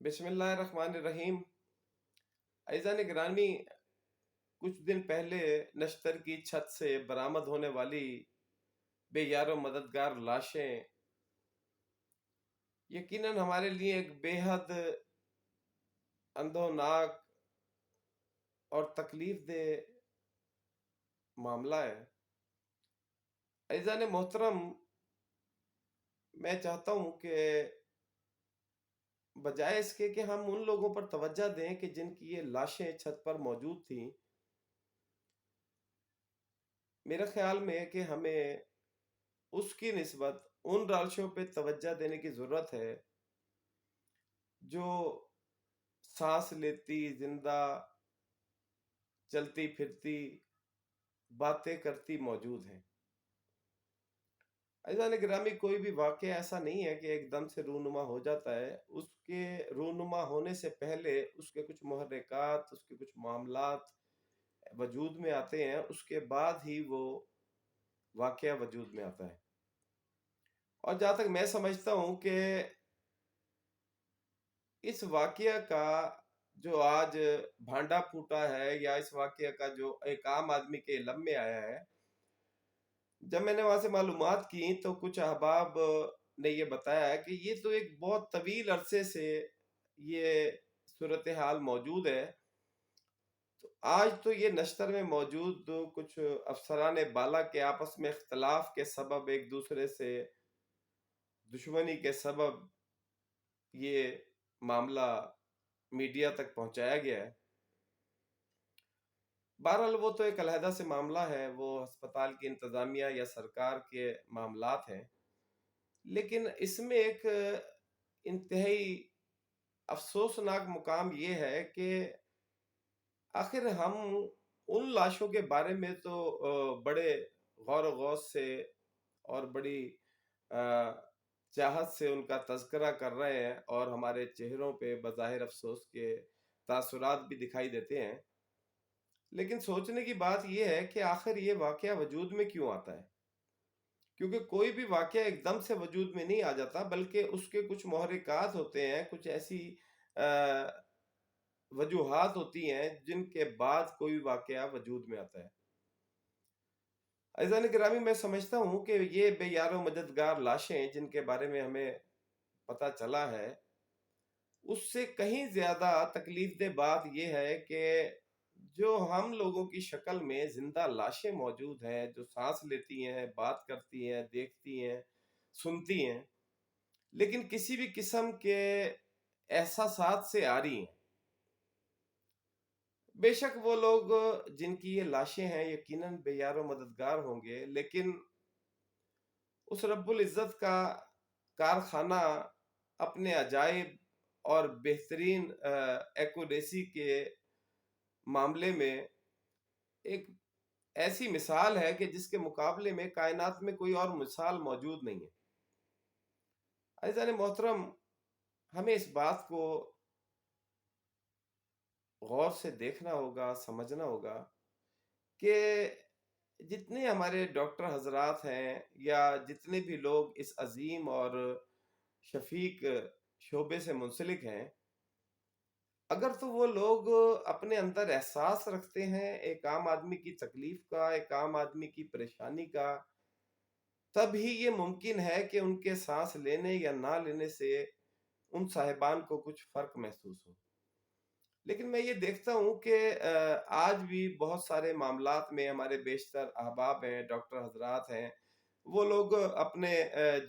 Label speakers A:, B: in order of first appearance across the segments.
A: بسم اللہ الرحمن الرحیم۔ عزیزان گرامی، کچھ دن پہلے نشتر کی چھت سے برآمد ہونے والی بے یار و مددگار لاشیں یقیناً ہمارے لیے ایک بے حد اندھوناک اور تکلیف دہ معاملہ ہے۔ عزیزان محترم، میں چاہتا ہوں کہ بجائے اس کے کہ ہم ان لوگوں پر توجہ دیں کہ جن کی یہ لاشیں چھت پر موجود تھیں، میرے خیال میں کہ ہمیں اس کی نسبت ان لاشوں پہ توجہ دینے کی ضرورت ہے جو سانس لیتی، زندہ، چلتی پھرتی، باتیں کرتی موجود ہیں۔ عزیزان گرامی، کوئی بھی واقعہ ایسا نہیں ہے کہ ایک دم سے رونما ہو جاتا ہے۔ اس کے رونما ہونے سے پہلے اس کے کچھ محرکات، اس کے کچھ معاملات وجود میں آتے ہیں، اس کے بعد ہی وہ واقعہ وجود میں آتا ہے۔ اور جہاں تک میں سمجھتا ہوں کہ اس واقعہ کا جو آج بھانڈا پھوٹا ہے، یا اس واقعہ کا جو ایک عام آدمی کے علم میں آیا ہے، جب میں نے وہاں سے معلومات کی تو کچھ احباب نے یہ بتایا ہے کہ یہ تو ایک بہت طویل عرصے سے یہ صورتحال موجود ہے۔ تو آج تو یہ نشتر میں موجود کچھ افسران بالا کے آپس میں اختلاف کے سبب، ایک دوسرے سے دشمنی کے سبب یہ معاملہ میڈیا تک پہنچایا گیا ہے۔ بہرحال وہ تو ایک علیحدہ سے معاملہ ہے، وہ ہسپتال کی انتظامیہ یا سرکار کے معاملات ہیں، لیکن اس میں ایک انتہائی افسوسناک مقام یہ ہے کہ آخر ہم ان لاشوں کے بارے میں تو بڑے غور و غوص سے اور بڑی چاہت سے ان کا تذکرہ کر رہے ہیں، اور ہمارے چہروں پہ بظاہر افسوس کے تاثرات بھی دکھائی دیتے ہیں، لیکن سوچنے کی بات یہ ہے کہ آخر یہ واقعہ وجود میں کیوں آتا ہے؟ کیونکہ کوئی بھی واقعہ ایک دم سے وجود میں نہیں آ جاتا، بلکہ اس کے کچھ محرکات ہوتے ہیں، کچھ ایسی وجوہات ہوتی ہیں جن کے بعد کوئی واقعہ وجود میں آتا ہے۔ عزیزان گرامی، میں سمجھتا ہوں کہ یہ بے یار و مددگار لاشیں جن کے بارے میں ہمیں پتہ چلا ہے، اس سے کہیں زیادہ تکلیف دہ بات یہ ہے کہ جو ہم لوگوں کی شکل میں زندہ لاشیں موجود ہیں، جو سانس لیتی ہیں، بات کرتی ہیں، دیکھتی ہیں، سنتی ہیں، لیکن کسی بھی قسم کے احساسات سے عاری ہیں۔ بے شک وہ لوگ جن کی یہ لاشیں ہیں یقیناً بے یار و مددگار ہوں گے، لیکن اس رب العزت کا کارخانہ اپنے عجائب اور بہترین ایکوریسی کے معاملے میں ایک ایسی مثال ہے کہ جس کے مقابلے میں کائنات میں کوئی اور مثال موجود نہیں ہے۔ عزیزان محترم، ہمیں اس بات کو غور سے دیکھنا ہوگا، سمجھنا ہوگا کہ جتنے ہمارے ڈاکٹر حضرات ہیں، یا جتنے بھی لوگ اس عظیم اور شفیق شعبے سے منسلک ہیں، اگر تو وہ لوگ اپنے اندر احساس رکھتے ہیں ایک عام آدمی کی تکلیف کا، ایک عام آدمی کی پریشانی کا، تب ہی یہ ممکن ہے کہ ان کے سانس لینے یا نہ لینے سے ان صاحبان کو کچھ فرق محسوس ہو۔ لیکن میں یہ دیکھتا ہوں کہ آج بھی بہت سارے معاملات میں ہمارے بیشتر احباب ہیں، ڈاکٹر حضرات ہیں، وہ لوگ اپنے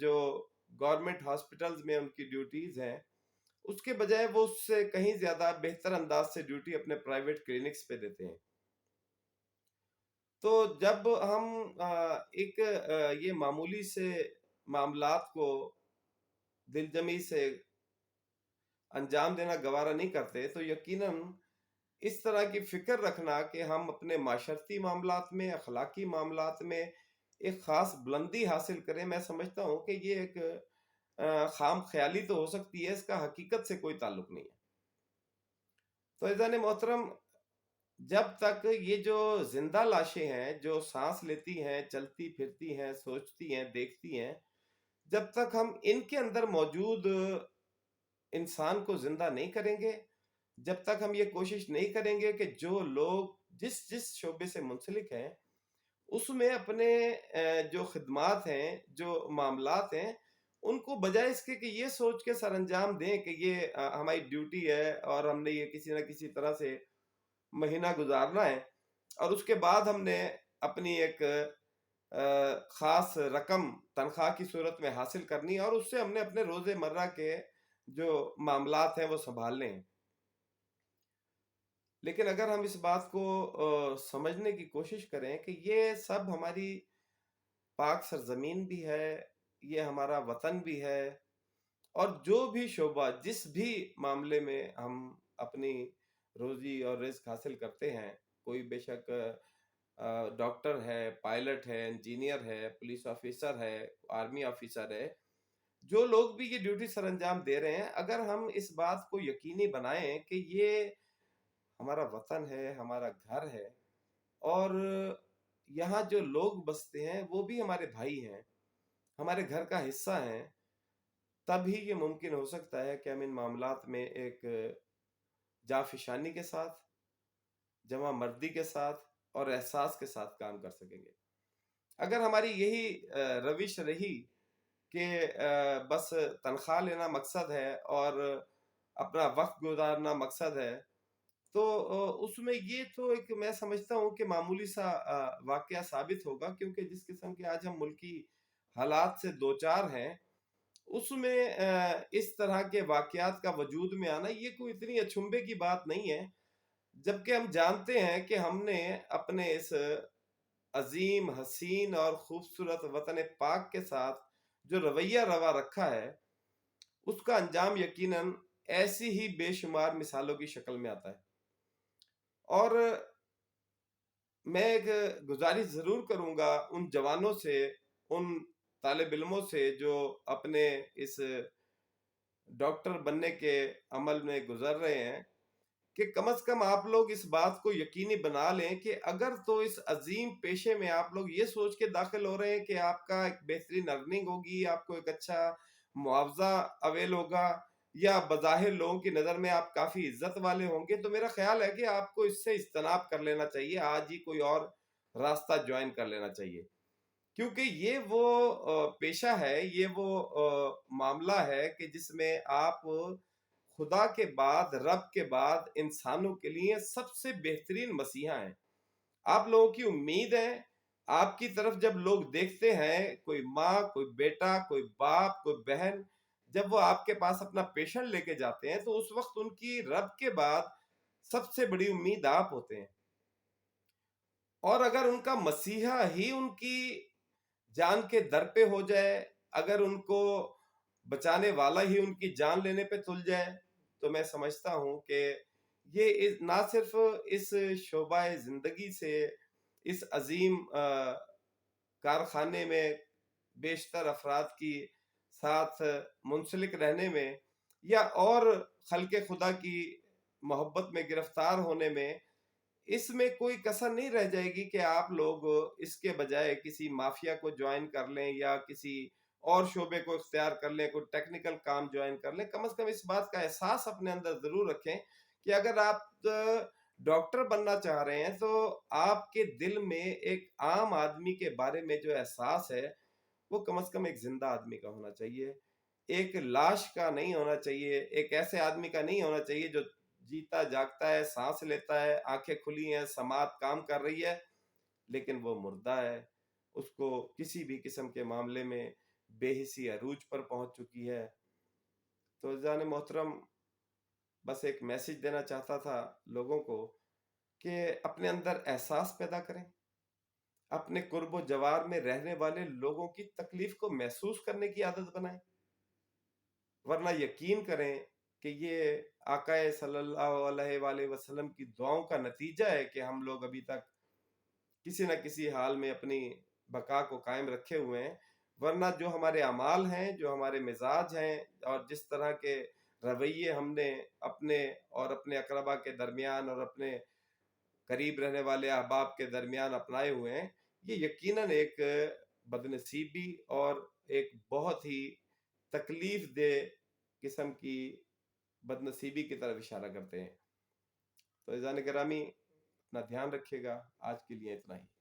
A: جو گورنمنٹ ہاسپٹلز میں ان کی ڈیوٹیز ہیں، اس کے بجائے وہ اس سے کہیں زیادہ بہتر انداز سے ڈیوٹی اپنے پرائیویٹ کلینکس پہ دیتے ہیں۔ تو جب ہم ایک یہ معمولی سے معاملات کو دل جمی سے انجام دینا گوارا نہیں کرتے، تو یقیناً اس طرح کی فکر رکھنا کہ ہم اپنے معاشرتی معاملات میں، اخلاقی معاملات میں ایک خاص بلندی حاصل کریں، میں سمجھتا ہوں کہ یہ ایک خام خیالی تو ہو سکتی ہے، اس کا حقیقت سے کوئی تعلق نہیں ہے۔ تو عزیزان محترم، جب تک یہ جو زندہ لاشیں ہیں، جو سانس لیتی ہیں، چلتی پھرتی ہیں، سوچتی ہیں، دیکھتی ہیں، جب تک ہم ان کے اندر موجود इंसान को जिंदा नहीं करेंगे, जब तक हम ये कोशिश नहीं करेंगे कि जो लोग जिस जिस शोबे से मुंसलिक हैं उसमें अपने जो खिदमात हैं, जो मामलात हैं, उनको बजाय इसके कि ये सोच के सरअंजाम दें कि ये हमारी ड्यूटी है और हमने ये किसी न किसी तरह से महीना गुजारना है और उसके बाद हमने अपनी एक ख़ास रकम तनख्वाह की सूरत में हासिल करनी है और उससे हमने अपने रोज़मर्रा के जो मामलात हैं वो सँभालने हैं। लेकिन अगर हम इस बात को समझने की कोशिश करें कि ये सब हमारी पाक सरजमीन भी है, ये हमारा वतन भी है और जो भी शोबा जिस भी मामले में हम अपनी रोजी और रिस्क हासिल करते हैं, कोई बेशक डॉक्टर है, पायलट है, इंजीनियर है, पुलिस ऑफिसर है, आर्मी ऑफिसर है, जो लोग भी ये ड्यूटी सर अंजाम दे रहे हैं, अगर हम इस बात को यकीनी बनाएं कि ये हमारा वतन है, हमारा घर है और यहाँ जो लोग बसते हैं वो भी हमारे भाई हैं, हमारे घर का हिस्सा हैं, तभी ये मुमकिन हो सकता है कि हम इन मामलात में एक जाफिशानी के साथ, जमा मर्दी के साथ और एहसास के साथ काम कर सकेंगे। अगर हमारी यही रविश रही कि बस तनख्वाह लेना मकसद है और अपना वक्त गुजारना मकसद है, तो उसमें ये तो एक मैं समझता हूँ कि मामूली सा वाकया साबित होगा, क्योंकि जिस किस्म के आज हम मुल्की हालात से दो चार हैं उसमें इस तरह के वाकयात का वजूद में आना ये कोई इतनी अचंभे की बात नहीं है, जबकि हम जानते हैं कि हमने अपने इस अजीम हसीन और खूबसूरत वतन पाक के साथ जो रवैया रवा रखा है उसका अंजाम यकीनन ऐसी ही बेशुमार मिसालों की शक्ल में आता है। और मैं एक गुजारिश ज़रूर करूँगा उन जवानों से, उन तालिब इल्मों से जो अपने इस डॉक्टर बनने के अमल में गुजर रहे हैं, कि कम से कम आप लोग इस बात को यकीनी बना लें कि अगर तो इस अजीम पेशे में आप लोग ये सोच के दाखिल हो रहे हैं कि आपका एक बेहतरीन अर्निंग होगी, आपको एक अच्छा मुआवजा अवेल होगा या बज़ाहिर लोगों की नज़र में आप काफ़ी इज्जत वाले होंगे, तो मेरा ख्याल है कि आपको इससे इज्तनाब कर लेना चाहिए, आज ही कोई और रास्ता ज्वाइन कर लेना चाहिए। क्योंकि ये वो पेशा है, ये वो मामला है कि जिसमें आप खुदा के बाद, रब के बाद इंसानों के लिए सबसे बेहतरीन मसीहा हैं। आप लोगों की उम्मीद है, आपकी तरफ जब लोग देखते हैं, कोई माँ, कोई बेटा, कोई बाप, कोई बहन, जब वो आपके पास अपना पेशेंट लेके जाते हैं, तो उस वक़्त उनकी रब के बाद सबसे बड़ी उम्मीद आप होते हैं। और अगर उनका मसीहा ही उनकी जान के दर पे हो जाए, अगर उनको बचाने वाला ही उनकी जान लेने पे तुल जाए, तो मैं समझता हूँ कि ये ना सिर्फ इस शोबाए जिंदगी से, इस अजीम कारखाने में बेशतर अफराद की साथ मुंसलिक रहने में या और खल्के खुदा की मोहब्बत में गिरफ्तार होने में, इसमें कोई कसर नहीं रह जाएगी कि आप लोग इसके बजाय किसी माफिया को ज्वाइन कर लें या किसी और शोबे को इख्तियार कर लें, कोई टेक्निकल काम ज्वाइन कर लें। कम से कम इस बात का एहसास अपने अंदर ज़रूर रखें कि अगर आप डॉक्टर बनना चाह रहे हैं, तो आपके दिल में एक आम आदमी के बारे में जो एहसास है, वो कम से कम एक ज़िंदा आदमी का होना चाहिए। एक लाश का नहीं होना चाहिए, एक ऐसे आदमी का नहीं होना चाहिए जो जीता जागता है, सांस लेता है, आंखें खुली हैं, समात काम कर रही है, लेकिन वो मुर्दा है। उसको किसी भी किस्म के मामले में बेहिसी अरूज पर पहुंच चुकी है। तो जान मोहतरम, बस एक मैसेज देना चाहता था लोगों को कि अपने अंदर एहसास पैदा करें, अपने कुर्बो जवार में रहने वाले लोगों की तकलीफ को महसूस करने की आदत बनाएं, वरना यकीन करें कि ये आकाए सल्लल्लाहु अलैहि वसल्लम की दुआओं का नतीजा है कि हम लोग अभी तक किसी न किसी हाल में अपनी बका को कायम रखे हुए हैं। वरना जो हमारे अमाल हैं, जो हमारे मिजाज हैं और जिस तरह के रवैये हमने अपने और अपने अकरबा के दरमियान और अपने करीब रहने वाले अहबाब के दरमियान अपनाए हुए हैं, ये यकीनन एक बदनसीबी और एक बहुत ही तकलीफ दे किस्म की بدنصیبی کی طرف اشارہ کرتے ہیں۔ تو عزیزان گرامی، اپنا دھیان رکھیے گا، آج کے لیے اتنا ہی۔